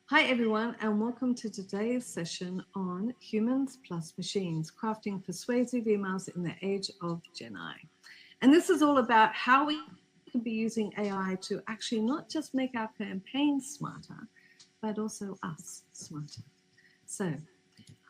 Hi everyone, and welcome to today's session on humans plus machines, crafting persuasive emails in the age of Gen I. And this is all about how we can be using AI to actually not just make our campaigns smarter, but also us smarter. So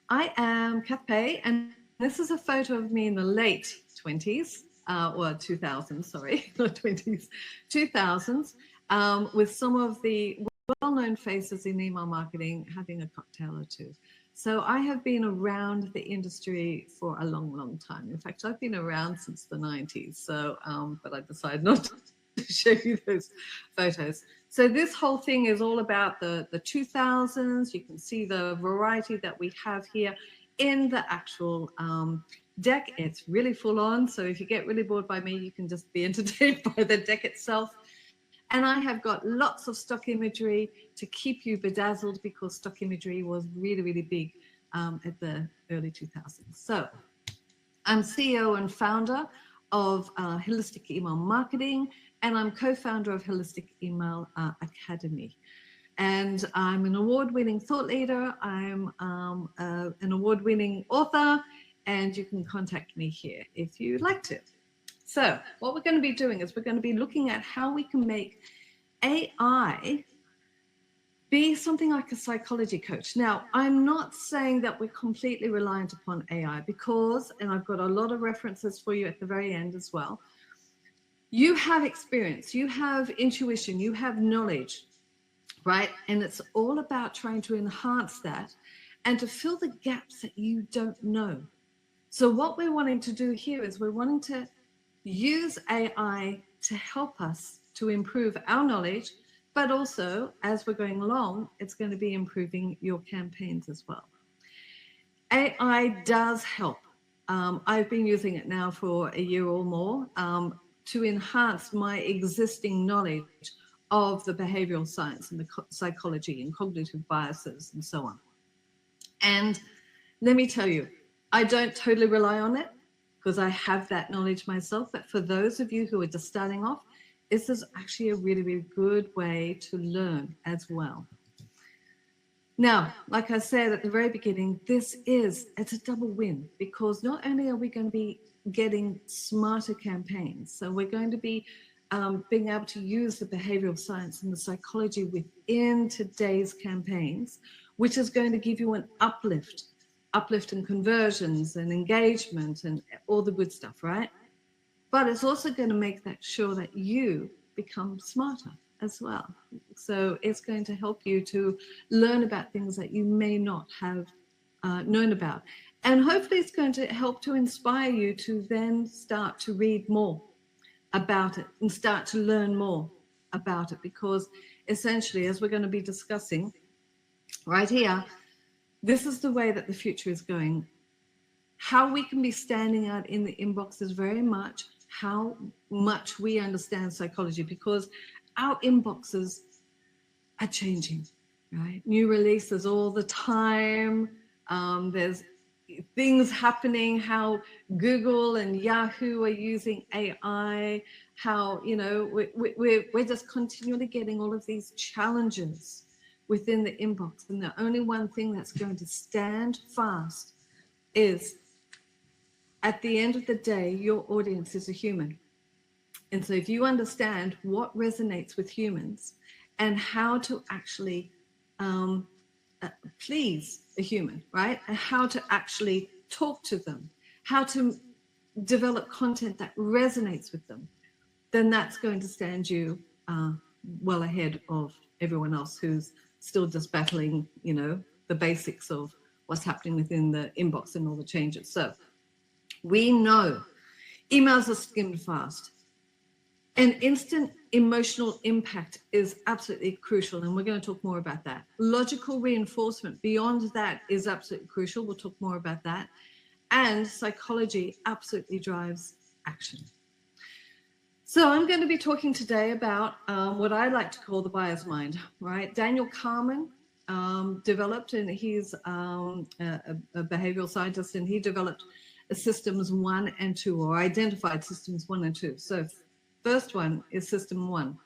I am Kath Pei, and this is a photo of me in the late 20s, or 2000s, sorry, not 20s, 2000s, with some of the well-known faces in email marketing having a cocktail or two. So I have been around the industry for a long, long time. In fact, I've been around since the 90s. So, but I decided not to show you those photos. So this whole thing is all about the 2000s. You can see the variety that we have here in the actual deck. It's really full on. So if you get really bored by me, you can just be entertained by the deck itself. And I have got lots of stock imagery to keep you bedazzled because stock imagery was really, really big at the early 2000s. So I'm CEO and founder of Holistic Email Marketing, and I'm co-founder of Holistic Email Academy. And I'm an award-winning thought leader. I'm an award-winning author, and you can contact me here if you'd like to. So what we're going to be doing is we're going to be looking at how we can make AI be something like a psychology coach. Now, I'm not saying that we're completely reliant upon AI because, and I've got a lot of references for you at the very end as well, you have experience, you have intuition, you have knowledge, right? And it's all about trying to enhance that and to fill the gaps that you don't know. So what we're wanting to do here is we're wanting to use AI to help us to improve our knowledge, but also as we're going along, it's going to be improving your campaigns as well. AI does help. I've been using it now for a year or more to enhance my existing knowledge of the behavioral science and the psychology and cognitive biases and so on. And let me tell you, I don't totally rely on it, because I have that knowledge myself. But for those of you who are just starting off, this is actually a really, really good way to learn as well. Now, like I said at the very beginning, it's a double win, because not only are we going to be getting smarter campaigns, so we're going to be being able to use the behavioral science and the psychology within today's campaigns, which is going to give you an uplift in conversions and engagement and all the good stuff, right? But it's also going to make sure that you become smarter as well. So it's going to help you to learn about things that you may not have known about. And hopefully it's going to help to inspire you to then start to read more about it and start to learn more about it, because essentially, as we're going to be discussing right here, this is the way that the future is going. How we can be standing out in the inbox is very much how much we understand psychology, because our inboxes are changing, right? New releases all the time. There's things happening, how Google and Yahoo are using AI, how, you know, we're just continually getting all of these challenges within the inbox. And the only one thing that's going to stand fast is, at the end of the day, your audience is a human. And so if you understand what resonates with humans and how to actually please a human, right? And how to actually talk to them, how to develop content that resonates with them, then that's going to stand you well ahead of everyone else who's still just battling, you know, the basics of what's happening within the inbox and all the changes. So we know emails are skimmed fast. And instant emotional impact is absolutely crucial, and we're going to talk more about that. Logical reinforcement beyond that is absolutely crucial. We'll talk more about that. And psychology absolutely drives action. So I'm going to be talking today about what I like to call the buyer's mind, right? Daniel Kahneman developed, and he's a behavioral scientist, and he developed systems 1 and 2, or identified systems 1 and 2. So first one is system 1.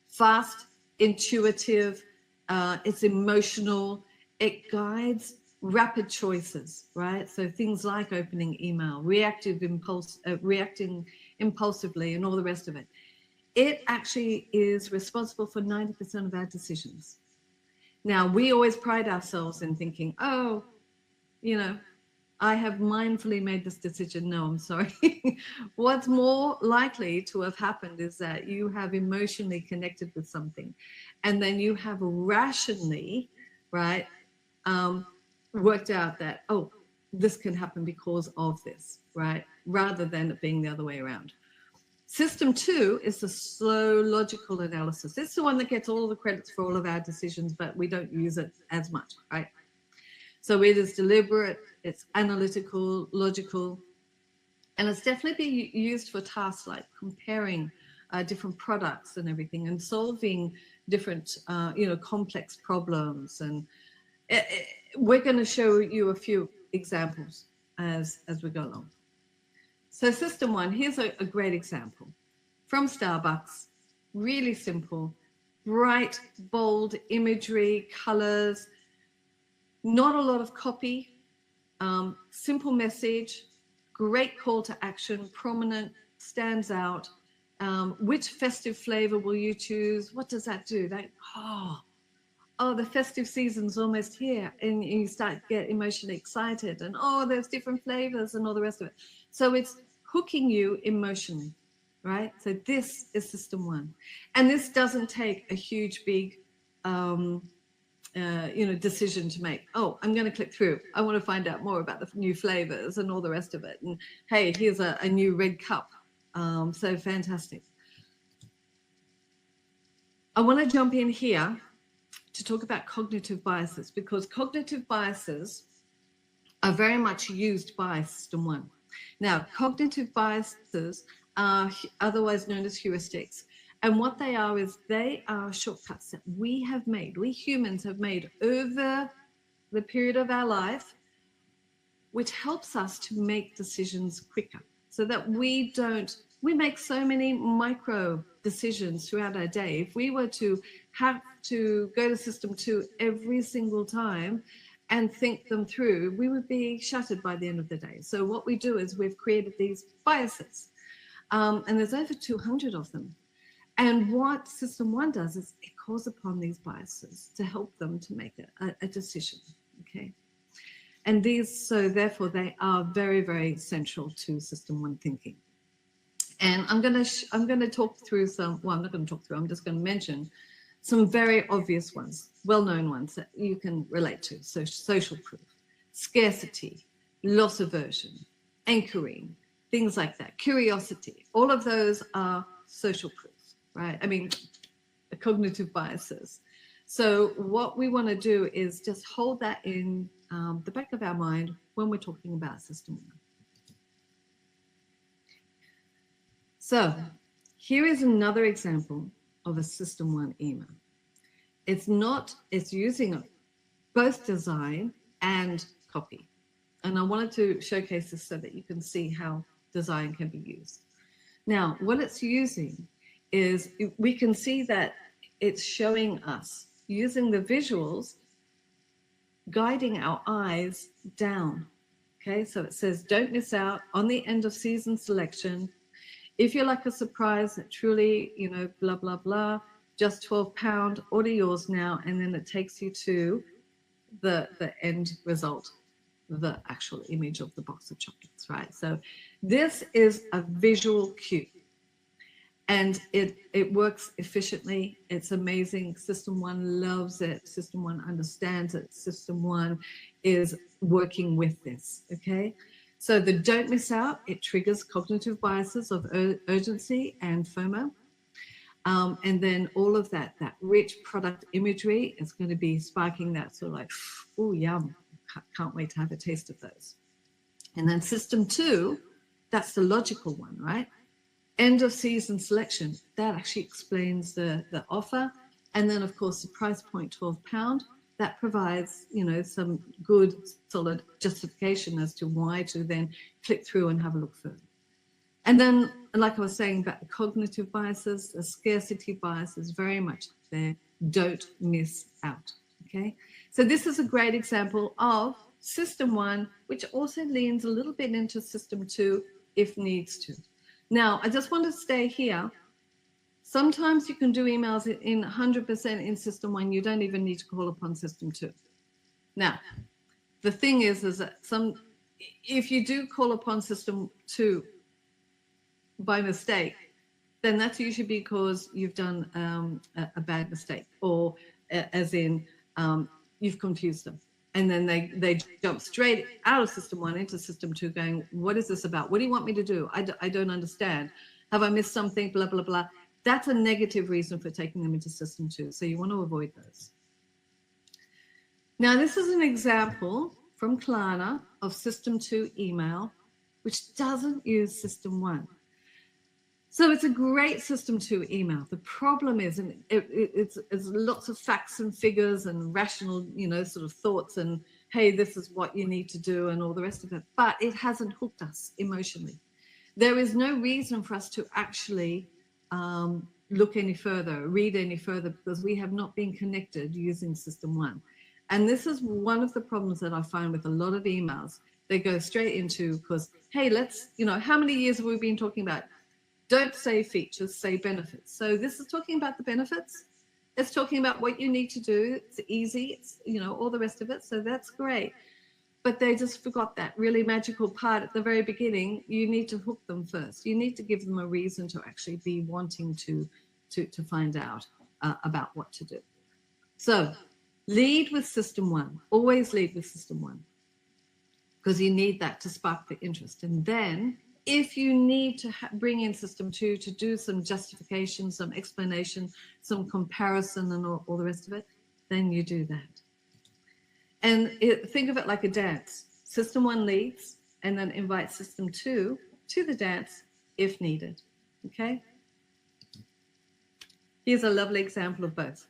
Fast, intuitive, it's emotional, it guides rapid choices, right? So things like opening email, reacting impulsively, and all the rest of it. It actually is responsible for 90% of our decisions. Now, we always pride ourselves in thinking, oh, I have mindfully made this decision. No, I'm sorry. What's more likely to have happened is that you have emotionally connected with something, and then you have rationally, right, worked out that, oh, this can happen because of this, right, rather than it being the other way around. System 2 is the slow logical analysis. It's the one that gets all the credits for all of our decisions, but we don't use it as much, right? So it is deliberate, it's analytical, logical, and it's definitely used for tasks like comparing different products and everything, and solving different, complex problems. And we're going to show you a few examples as we go along. So system 1, here's a great example from Starbucks. Really simple, bright, bold imagery, colors, not a lot of copy, simple message, great call to action, prominent, stands out. Which festive flavor will you choose? What does that do? The festive season's almost here, and you start to get emotionally excited, and there's different flavors and all the rest of it. So it's hooking you emotionally, right? So this is system 1. And this doesn't take a huge, big, decision to make. Oh, I'm going to click through. I want to find out more about the new flavors and all the rest of it. And hey, here's a new red cup. So fantastic. I want to jump in here to talk about cognitive biases, because cognitive biases are very much used by system 1. Now, cognitive biases are otherwise known as heuristics. And what they are is they are shortcuts that we humans have made over the period of our life, which helps us to make decisions quicker, so that we make so many micro decisions throughout our day. If we were to have to go to system 2 every single time and think them through, we would be shattered by the end of the day. So what we do is we've created these biases, and there's over 200 of them. And what system 1 does is it calls upon these biases to help them to make a decision, okay? And so therefore they are very, very central to system 1 thinking. And I'm going to talk through some, well, I'm not going to talk through, I'm just going to mention some very obvious ones, well-known ones that you can relate to. So social proof, scarcity, loss aversion, anchoring, things like that, curiosity, all of those are social proofs, right? I mean, cognitive biases. So what we want to do is just hold that in the back of our mind when we're talking about system 1. So here is another example of a system 1 email. It's using both design and copy. And I wanted to showcase this so that you can see how design can be used. Now, what it's using is, we can see that it's showing us using the visuals, guiding our eyes down. Okay, so it says, don't miss out on the end of season selection. If you like a surprise that truly, blah, blah, blah, just £12, order yours now. And then it takes you to the end result, the actual image of the box of chocolates, right? So this is a visual cue, and it works efficiently. It's amazing. System 1 loves it. System 1 understands it. System 1 is working with this, okay? So the don't miss out, it triggers cognitive biases of urgency and FOMO. And then all of that rich product imagery is going to be sparking that sort of like, oh, yum, can't wait to have a taste of those. And then system 2, that's the logical one, right? End of season selection, that actually explains the offer. And then, of course, the price point, £12, that provides, some good, solid justification as to why to then click through and have a look further. And then, like I was saying about the cognitive biases, the scarcity bias is very much there. Don't miss out. Okay. So this is a great example of system 1, which also leans a little bit into system 2 if needs to. Now, I just want to stay here. Sometimes you can do emails in 100% in system 1. You don't even need to call upon system 2. Now, the thing is that if you do call upon system 2 by mistake, then that's usually because you've done a bad mistake, or as in you've confused them. And then they jump straight out of system 1 into system 2 going, what is this about? What do you want me to do? I don't understand. Have I missed something? Blah, blah, blah. That's a negative reason for taking them into system 2. So you want to avoid those. Now, this is an example from Klarna of system 2 email, which doesn't use system 1. So it's a great system 2 email. The problem is, and it's lots of facts and figures and rational, sort of thoughts and, hey, this is what you need to do and all the rest of it. But it hasn't hooked us emotionally. There is no reason for us to actually look any further, read any further, because we have not been connected using system 1. And this is one of the problems that I find with a lot of emails. They go straight into, because, hey, let's, how many years have we been talking about? Don't say features, say benefits. So this is talking about the benefits. It's talking about what you need to do. It's easy. It's, all the rest of it. So that's great. But they just forgot that really magical part at the very beginning. You need to hook them first. You need to give them a reason to actually be wanting to find out about what to do. So lead with system 1. Always lead with system 1, because you need that to spark the interest. And then if you need to bring in system 2 to do some justification, some explanation, some comparison and all the rest of it, then you do that. And think of it like a dance. System 1 leads and then invite system 2 to the dance if needed. Okay? Here's a lovely example of both.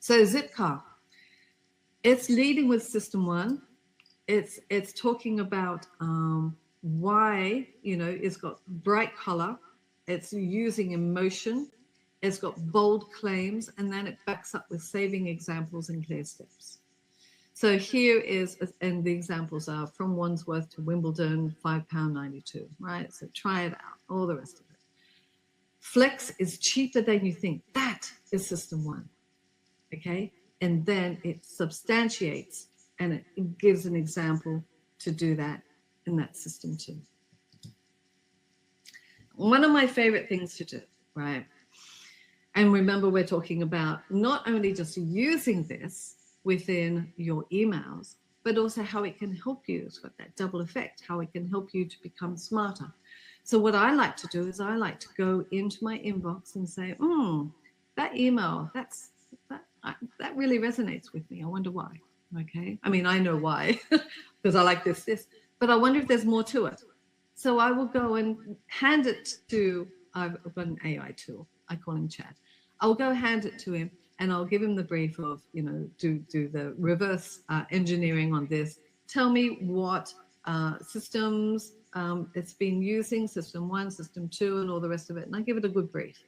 So Zipcar, it's leading with system 1. It's talking about why, it's got bright color, it's using emotion, it's got bold claims, and then it backs up with saving examples and clear steps. So here is, and the examples are from Wandsworth to Wimbledon, £5.92, right? So try it out, all the rest of it. Flex is cheaper than you think. That is system 1, okay? And then it substantiates and it gives an example to do that in that system 2. One of my favorite things to do, right? And remember, we're talking about not only just using this within your emails, but also how it can help you. It's got that double effect, how it can help you to become smarter. So what I like to do is I like to go into my inbox and say, that email, that really resonates with me. I wonder why. Okay. I mean, I know why, because I like this, but I wonder if there's more to it. So I will go and hand it to, I've got an AI tool, I call him Chad. I'll go hand it to him and I'll give him the brief of, do the reverse engineering on this. Tell me what systems it's been using, system 1, system 2, and all the rest of it. And I give it a good brief.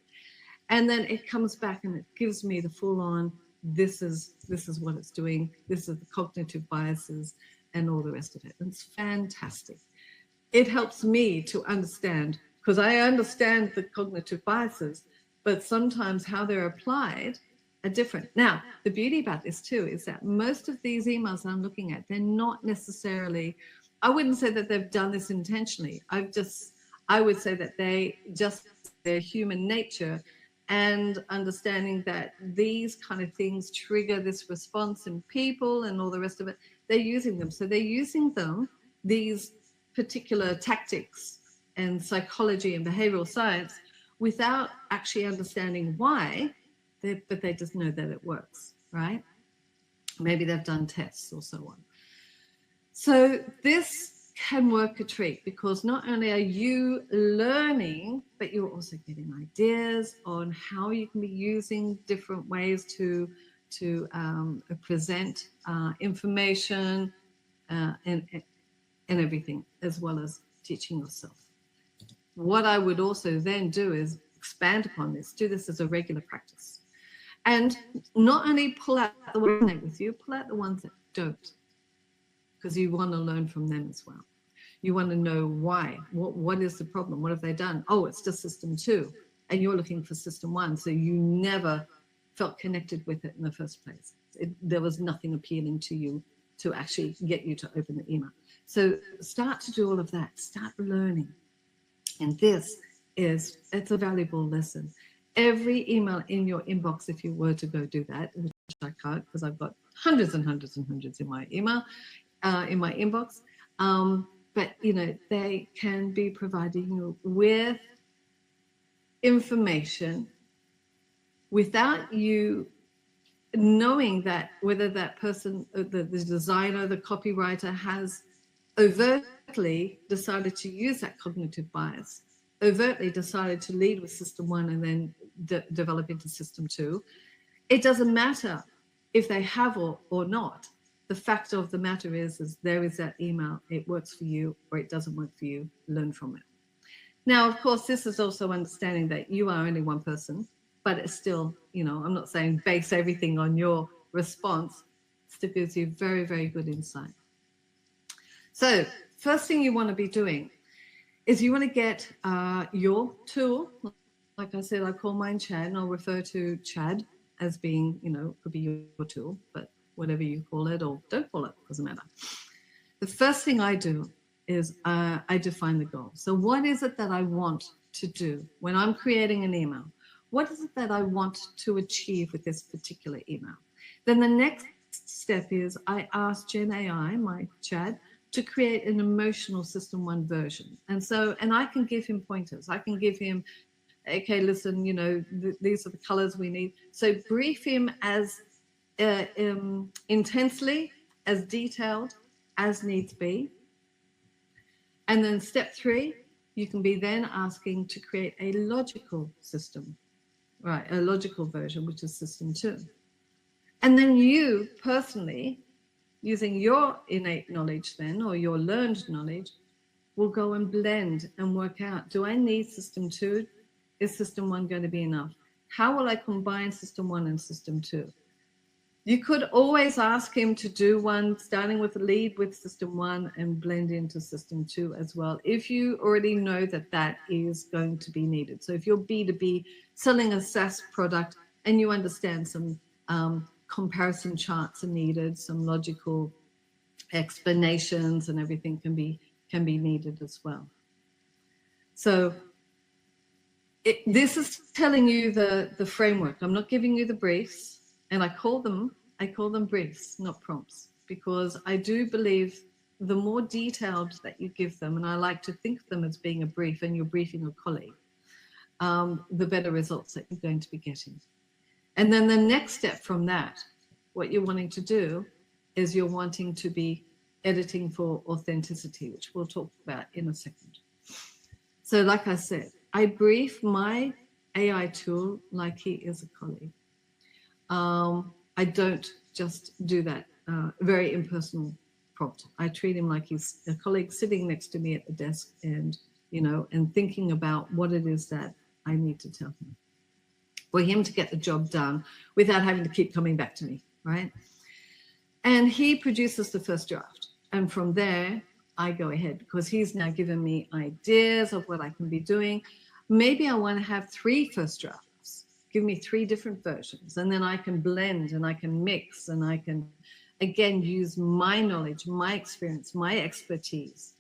And then it comes back and it gives me the full on, this is what it's doing. This is the cognitive biases and all the rest of it. And it's fantastic. It helps me to understand, because I understand the cognitive biases, but sometimes how they're applied are different. Now, the beauty about this too is that most of these emails I'm looking at, they're not necessarily, I wouldn't say that they've done this intentionally. I would say that their human nature and understanding that these kind of things trigger this response in people and all the rest of it, they're using them. So they're using them, these particular tactics and psychology and behavioral science, without actually understanding why, but they just know that it works, right? Maybe they've done tests or so on. So this can work a treat, because not only are you learning, but you're also getting ideas on how you can be using different ways to present information and everything, as well as teaching yourself. what I would also then do is expand upon this, do this as a regular practice. And not only pull out the ones that resonate with you, pull out the ones that don't, because you want to learn from them as well. You want to know why. What is the problem? What have they done? Oh, it's just system 2. And you're looking for system 1. So you never felt connected with it in the first place. There was nothing appealing to you to actually get you to open the email. So start to do all of that. Start learning. And it's a valuable lesson. Every email in your inbox, if you were to go do that, which I can't because I've got hundreds and hundreds and hundreds in my email, in my inbox. But, they can be providing you with information without you knowing that whether that person, the designer, the copywriter has overtly decided to use that cognitive bias, overtly decided to lead with system 1 and then develop into system 2. It doesn't matter if they have or not. The fact of the matter is there is that email. It works for you or it doesn't work for you. Learn from it. Now, of course, this is also understanding that you are only one person, but it's still, I'm not saying base everything on your response. It still gives you very, very good insight. So first thing you want to be doing is you want to get your tool. Like I said, I call mine Chad, and I'll refer to Chad as being, could be your tool, but whatever you call it or don't call it, doesn't matter. The first thing I do is I define the goal. So what is it that I want to do when I'm creating an email? What is it that I want to achieve with this particular email? Then the next step is I ask Gen AI, my Chad, to create an emotional system 1 version. And I can give him pointers. I can give him, okay, listen, these are the colors we need. So brief him as intensely, as detailed as needs be. And then step 3, you can be then asking to create a logical system, right? A logical version, which is system 2. And then you personally, using your innate knowledge then, or your learned knowledge, will go and blend and work out, do I need system 2? Is system 1 going to be enough? How will I combine system 1 and system 2? You could always ask him to do one, starting with the lead with system 1 and blend into system 2 as well, if you already know that is going to be needed. So if you're B2B selling a SaaS product and you understand some comparison charts are needed, some logical explanations and everything can be needed as well. So this is telling you the framework. I'm not giving you the briefs. And I call them briefs, not prompts, because I do believe the more detailed that you give them, and I like to think of them as being a brief and you're briefing a colleague, the better results that you're going to be getting. And then the next step from that, what you're wanting to do is you're wanting to be editing for authenticity, which we'll talk about in a second. So like I said, I brief my AI tool like he is a colleague. I don't just do that very impersonal prompt. I treat him like he's a colleague sitting next to me at the desk and, and thinking about what it is that I need to tell him for him to get the job done without having to keep coming back to me, right? And he produces the first draft. And from there, I go ahead because he's now given me ideas of what I can be doing. Maybe I want to have 3 first drafts. Give me 3 different versions, and then I can blend and I can mix and I can, again, use my knowledge, my experience, my expertise.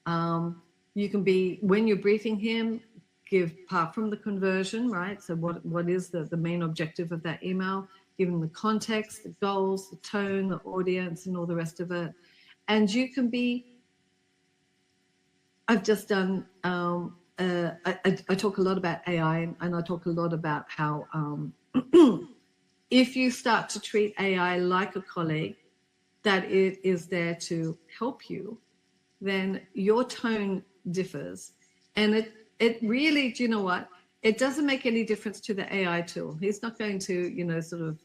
You can be, when you're briefing him, give apart from the conversion, right? So what is the main objective of that email? Give him the context, the goals, the tone, the audience, and all the rest of it. And you can be, I've just done, I talk a lot about AI, and I talk a lot about how if you start to treat AI like a colleague, that it is there to help you, then your tone differs. And it really, do you know what? It doesn't make any difference to the AI tool. He's not going to, sort of,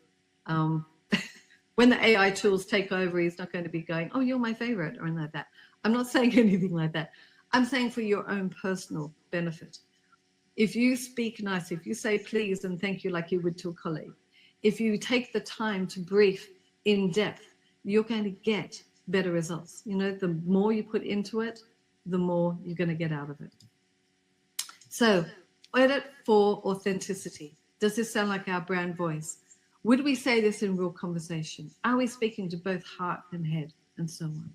when the AI tools take over, he's not going to be going, oh, you're my favorite, or anything like that. I'm not saying anything like that. I'm saying for your own personal benefit. If you speak nicely, if you say please and thank you like you would to a colleague, if you take the time to brief in depth, you're going to get better results. You know, the more you put into it, the more you're going to get out of it. So, edit for authenticity. Does this sound like our brand voice? Would we say this in real conversation? Are we speaking to both heart and head, and so on?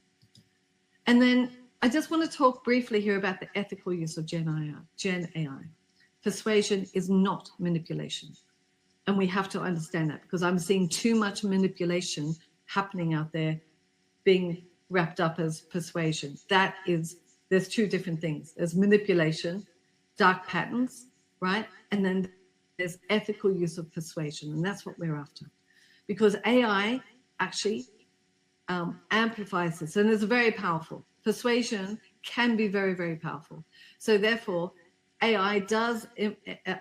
And then I just want to talk briefly here about the ethical use of Gen AI. Persuasion is not manipulation. And we have to understand that, because I'm seeing too much manipulation happening out there being wrapped up as persuasion. There's two different things. There's manipulation, dark patterns, right? And then there's ethical use of persuasion, and that's what we're after. Because AI actually amplifies this, and it's very powerful. Persuasion can be very, very powerful. So therefore, AI does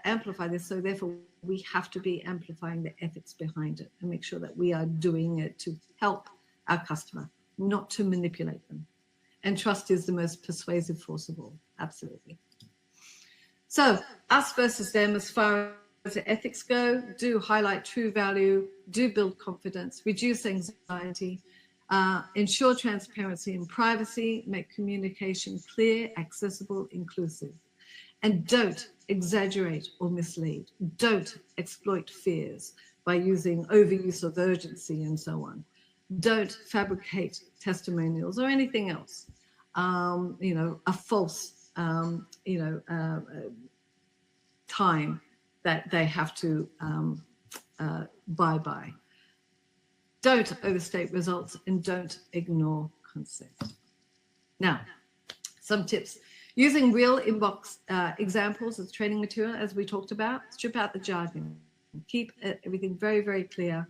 amplify this, so therefore we have to be amplifying the ethics behind it and make sure that we are doing it to help our customer, not to manipulate them. And trust is the most persuasive force of all, absolutely. So us versus them, as far as the ethics go, do highlight true value, do build confidence, reduce anxiety, ensure transparency and privacy, make communication clear, accessible, inclusive. And don't exaggerate or mislead. Don't exploit fears by using overuse of urgency and so on. Don't fabricate testimonials or anything else. A false, time that they have to buy by. Don't overstate results and don't ignore concept. Now, some tips. Using real inbox examples as training material, as we talked about, strip out the jargon. Keep everything very, very clear.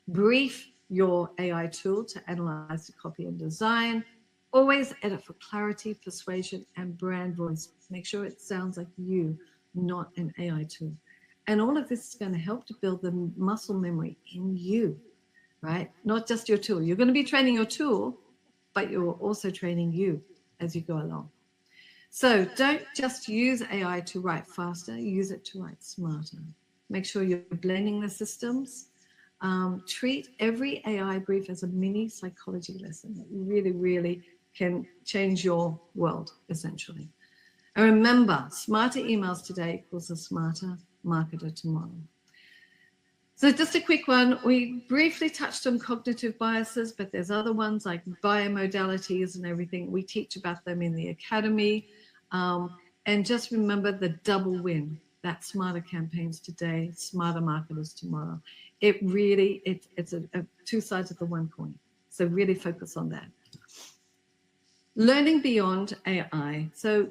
Brief your AI tool to analyze the copy and design. Always edit for clarity, persuasion, and brand voice. Make sure it sounds like you, not an AI tool. And all of this is going to help to build the muscle memory in you, right? Not just your tool. You're going to be training your tool, but you're also training you as you go along. So don't just use AI to write faster, use it to write smarter. Make sure you're blending the systems. Treat every AI brief as a mini psychology lesson that really, really can change your world, essentially. And remember, smarter emails today equals a smarter marketer tomorrow. So just a quick one. We briefly touched on cognitive biases, but there's other ones like biomodalities and everything. We teach about them in the academy. And just remember the double win. That smarter campaigns today, smarter marketers tomorrow. It's two sides of the one coin. So really focus on that. Learning beyond AI. So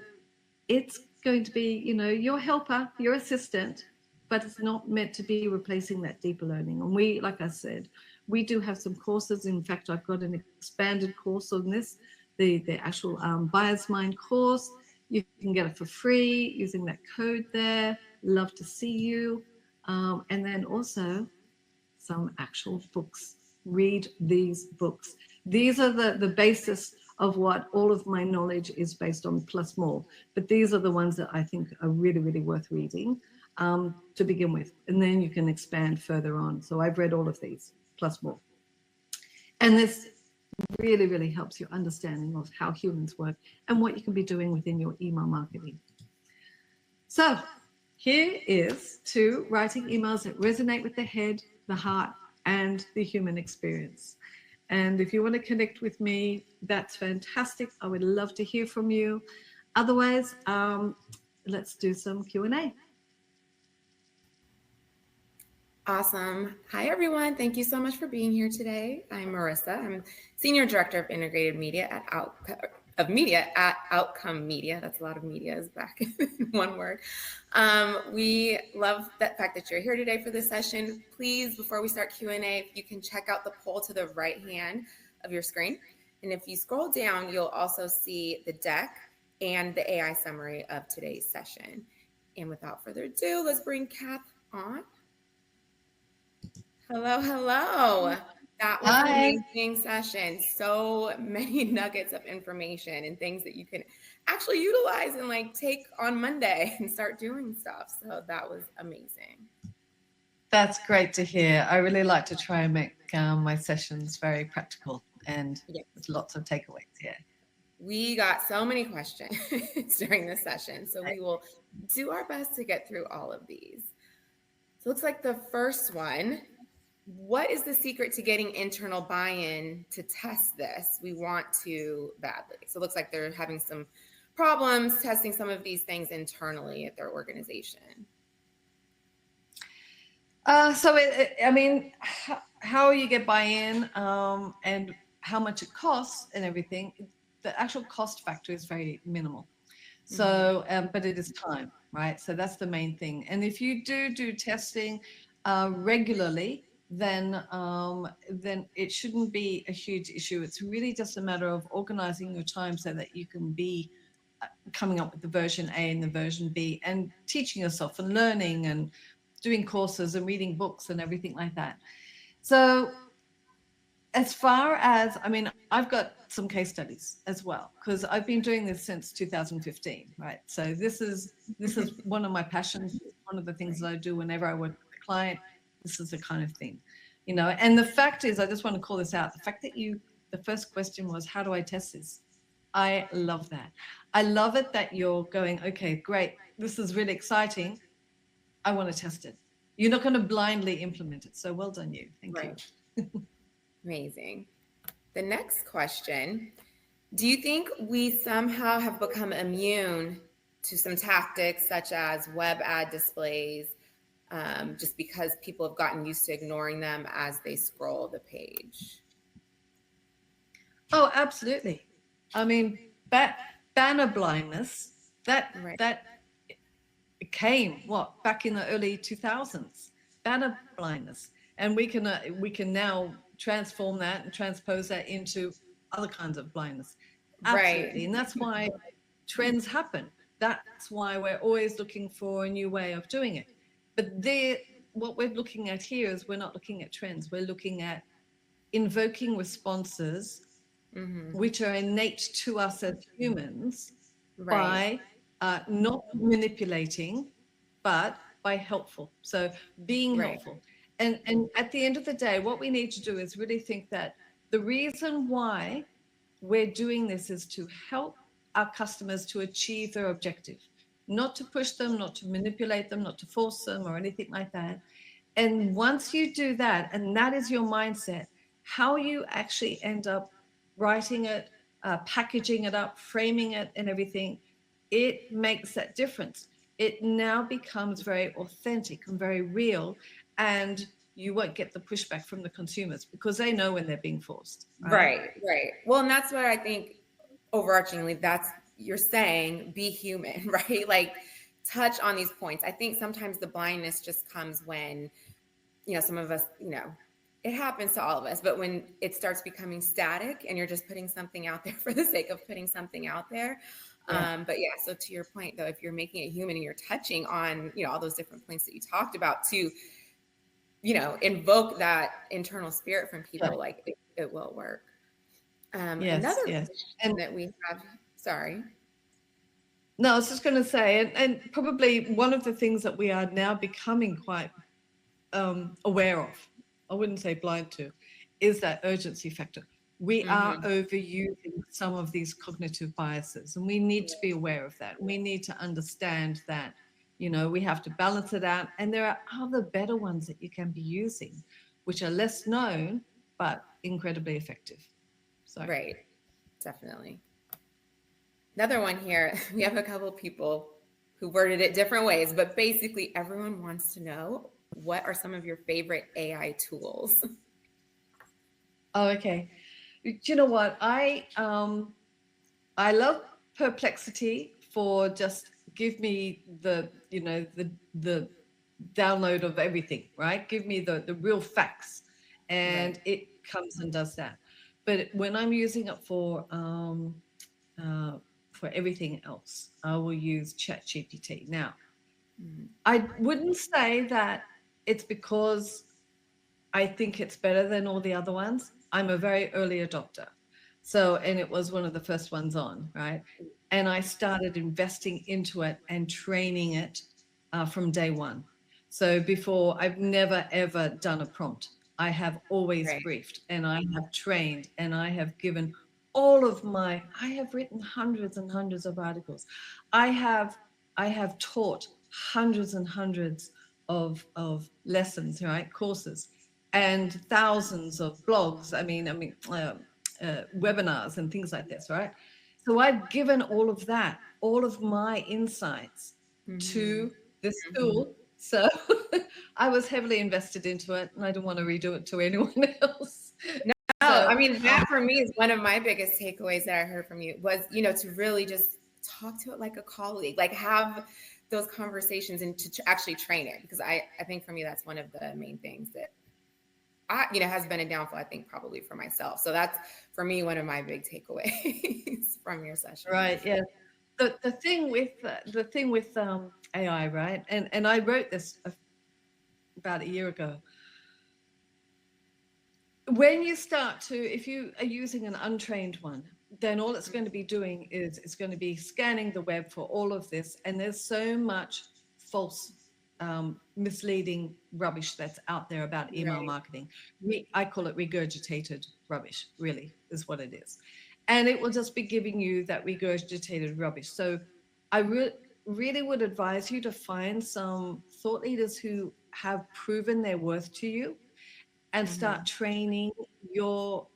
it's going to be, your helper, your assistant, but it's not meant to be replacing that deeper learning. And we, like I said, we do have some courses. In fact, I've got an expanded course on this, the actual Buyer's Mind course. You can get it for free using that code there. Love to see you. And then also some actual books. Read these books. These are the basis of what all of my knowledge is based on, plus more. But these are the ones that I think are really, really worth reading to begin with. And then you can expand further on. So I've read all of these, plus more. And this really, really helps your understanding of how humans work and what you can be doing within your email marketing. So here is to writing emails that resonate with the head, the heart, and the human experience. And if you want to connect with me, that's fantastic. I would love to hear from you. Otherwise, let's do some Q&A. Awesome. Hi, everyone. Thank you so much for being here today. I'm Marissa. I'm Senior Director of Integrated Media at Outcome Media. That's a lot of media is back in one word. We love that fact that you're here today for this session. Please, before we start Q&A, if you can check out the poll to the right hand of your screen. And if you scroll down, you'll also see the deck and the AI summary of today's session. And without further ado, let's bring Kath on. Hello, hello. That was an amazing session. So many nuggets of information and things that you can actually utilize and like take on Monday and start doing stuff. So that was amazing. That's great to hear. I really like to try and make my sessions very practical and Yes. with lots of takeaways. Yeah. We got so many questions during this session, so we will do our best to get through all of these. So it looks like the first one, what is the secret to getting internal buy-in to test this? We want to badly. So it looks like they're having some problems testing some of these things internally at their organization. I mean, how you get buy-in and how much it costs and everything, the actual cost factor is very minimal. So, but it is time, right? So that's the main thing. And if you do testing regularly, then it shouldn't be a huge issue. It's really just a matter of organizing your time so that you can be coming up with the version A and the version B and teaching yourself and learning and doing courses and reading books and everything like that. So as far as, I mean, I've got some case studies as well, because I've been doing this since 2015, right? So this is one of my passions, one of the things that I do whenever I work with a client. This is the kind of thing, you know. And the fact is, I just want to call this out. The fact that the first question was, how do I test this? I love that. I love it that you're going, okay, great. This is really exciting. I want to test it. You're not going to blindly implement it. So well done you. Thank you. Amazing. The next question, do you think we somehow have become immune to some tactics such as web ad displays, just because people have gotten used to ignoring them as they scroll the page? Oh, absolutely. I mean, banner blindness, that came back in the early 2000s, banner blindness. And we can now transform that and transpose that into other kinds of blindness. Absolutely. Right. And that's why trends happen. That's why we're always looking for a new way of doing it. But what we're looking at here is we're not looking at trends. We're looking at invoking responses which are innate to us as humans by not manipulating, but by helpful. So being helpful. And at the end of the day, what we need to do is really think that the reason why we're doing this is to help our customers to achieve their objective, not to push them, not to manipulate them, not to force them or anything like that. And once you do that, and that is your mindset, how you actually end up writing it, packaging it up, framing it and everything, it makes that difference. It now becomes very authentic and very real, and you won't get the pushback from the consumers because they know when they're being forced. Right. Well, and that's what I think overarchingly, that's you're saying, be human, right? Like touch on these points. I think sometimes the blindness just comes when, some of us, it happens to all of us, but when it starts becoming static and you're just putting something out there for the sake of putting something out there. But yeah, so to your point though, if you're making it human and you're touching on, all those different points that you talked about to, invoke that internal spirit from people, like it will work. Another question that we have, sorry. No, I was just going to say, and probably one of the things that we are now becoming quite aware of, I wouldn't say blind to, is that urgency factor. We are overusing some of these cognitive biases, and we need to be aware of that. We need to understand that, we have to balance it out. And there are other better ones that you can be using, which are less known, but incredibly effective. So. Right. Definitely. Another one here, we have a couple of people who worded it different ways, but basically everyone wants to know, what are some of your favorite AI tools? Oh, okay. You know what? I love Perplexity for just give me the download of everything, right? Give me the real facts, and it comes and does that. But when I'm using it for everything else, I will use ChatGPT. Now, I wouldn't say that it's because I think it's better than all the other ones. I'm a very early adopter. So, and it was one of the first ones on, right? and I started investing into it and training it from day one. So before, I've never, ever done a prompt. I have always Right. briefed, and I have trained, and I have given I have written hundreds and hundreds of articles. I have taught hundreds and hundreds of lessons, right? Courses, and thousands of blogs. Webinars and things like this, right? So I've given all of that, all of my insights to this tool. So I was heavily invested into it, and I don't want to redo it to anyone else. No, I mean, that for me is one of my biggest takeaways that I heard from you was, to really just talk to it like a colleague, like have those conversations and to actually train it. Because I think for me, that's one of the main things that has been a downfall, I think, probably for myself. So that's, for me, one of my big takeaways from your session. Right. Yeah. The thing with AI, right? And I wrote this about a year ago. When you start to, if you are using an untrained one, then all it's going to be doing is it's going to be scanning the web for all of this. And there's so much false, misleading rubbish that's out there about email marketing. I call it regurgitated rubbish, really, is what it is. And it will just be giving you that regurgitated rubbish. So I really would advise you to find some thought leaders who have proven their worth to you, and start training your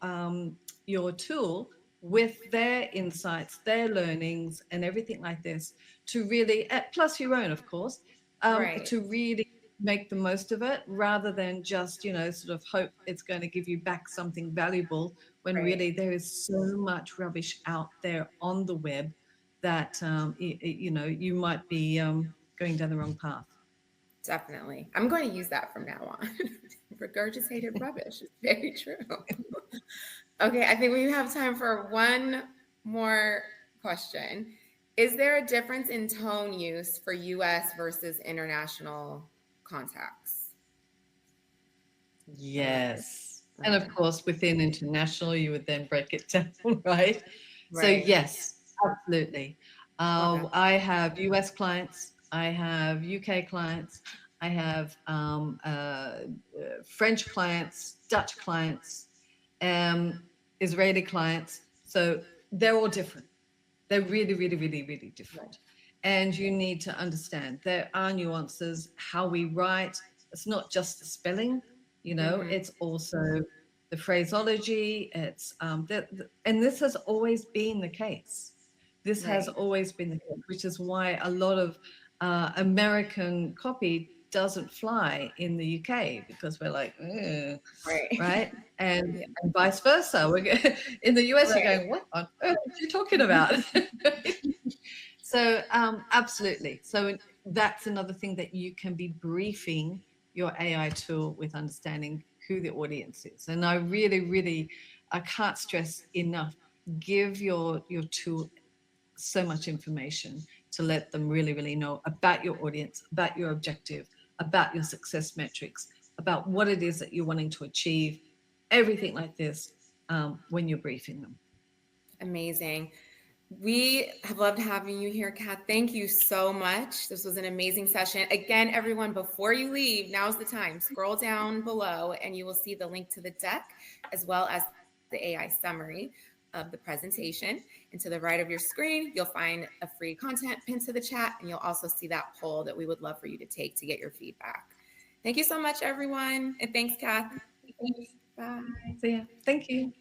tool with their insights, their learnings, and everything like this, to really, plus your own, of course, to really make the most of it, rather than just, sort of hope it's going to give you back something valuable, when really there is so much rubbish out there on the web that, you might be going down the wrong path. Definitely. I'm going to use that from now on. Regurgitated rubbish. It's very true. Okay, I think we have time for one more question. Is there a difference in tone use for US versus international contacts? Yes. And of course, within international, you would then break it down, right? So yes, absolutely. I have US clients, I have UK clients, I have French clients, Dutch clients, Israeli clients. So they're all different. They're really, really, really, really different. And you need to understand there are nuances, how we write. It's not just the spelling, it's also the phraseology. It's and this has always been the case. This has always been the case, which is why a lot of American copy doesn't fly in the UK, because we're like, right? And vice versa. In the US, you're going, what on earth are you talking about? So absolutely. So that's another thing that you can be briefing your AI tool with, understanding who the audience is. And I really, I can't stress enough, give your tool so much information to let them really, really know about your audience, about your objective, about your success metrics, about what it is that you're wanting to achieve, everything like this when you're briefing them. Amazing. We have loved having you here, Kat. Thank you so much. This was an amazing session. Again, everyone, before you leave, now's the time. Scroll down below and you will see the link to the deck, as well as the AI summary of the presentation. And to the right of your screen, you'll find a free content pinned to the chat, and you'll also see that poll that we would love for you to take to get your feedback. Thank you so much, everyone. And thanks, Kat. Bye. See ya. Thank you.